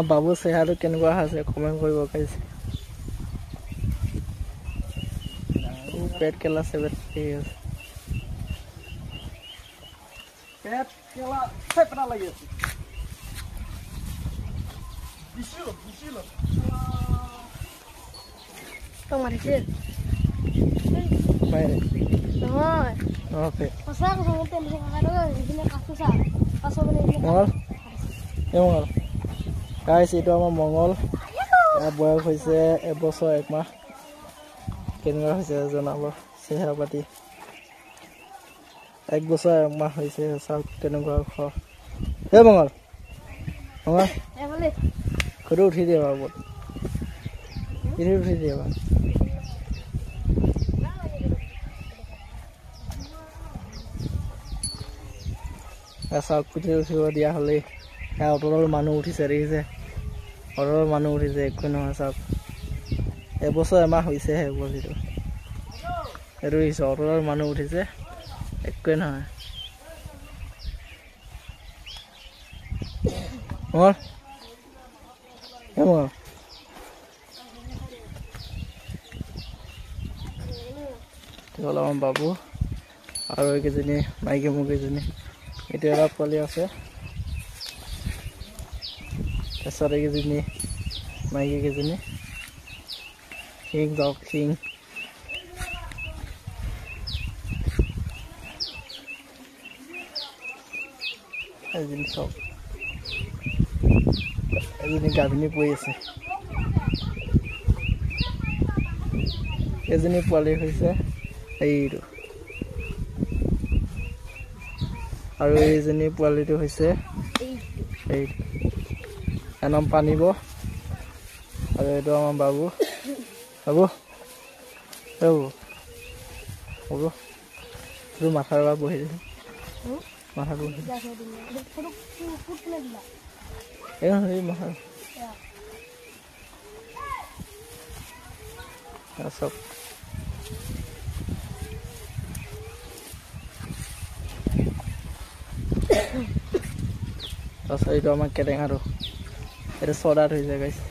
বাবু চেহাৰাটো কেনেকুৱা হৈছে কমেণ্ট কৰিব গাইছ পেট কেলা চেবেট ঠিক আছে পেট কেলা চেপনা লাগি আছে বিছিলো তো মাৰিছে বাইরে নহয় ওকে সঁচা কথা মই তেল খাইলো এইখিনি কাটো চা কাছো বলে মঙ্গল মঙ্গল গাইছ এইটো আমাৰ মঙ্গল ইয়াৰ বয়স হৈছে 1 বছৰ 1 মাহ কেনেকুৱা হৈছে জনাব চেহেৰা পাতি 1 বছৰ 1 মাহ হৈছে চাওক কেনেকুৱা হে মঙ্গল মঙ্গল এ বলে খৰু উঠি দিয়া বাবু উঠি দিয়া চাওক কুঠি উঠিব দিয়া হ'লেই অটলৰ মানুহ উঠিছে দেখিছে অটলৰ মানুহ উঠিছে একো নহয় চাওক 1 বছৰ 1 মাহ হৈছেহে বলিটো এইটো হৈছে অটলৰ মানুহ উঠিছে একো নহয় আমাৰ বাবু আৰু এইকেইজনী মাইকী মুৰ্গীজনী এইটো এটা পোৱালি আছে তাৰপিছত এইকেইজনী মাইকী কেইজনী কিং যাওক কিং এজনী চাওক এজনী গাভিনী পৰি আছে এজনী পোৱালি হৈছে এইটো আৰু এইজনী পোৱালিটো হৈছে এই নাম পানিব আৰু এইটো আমাৰ বাবু বাবু বাবু বাবু তোৰ মাথাৰ পৰা বহি দিছে মাথা বহি এই মাথা চব তাৰপিছত এইটো আমাৰ কেটেঙাটো এইটো চদাত হৈছে গাইছে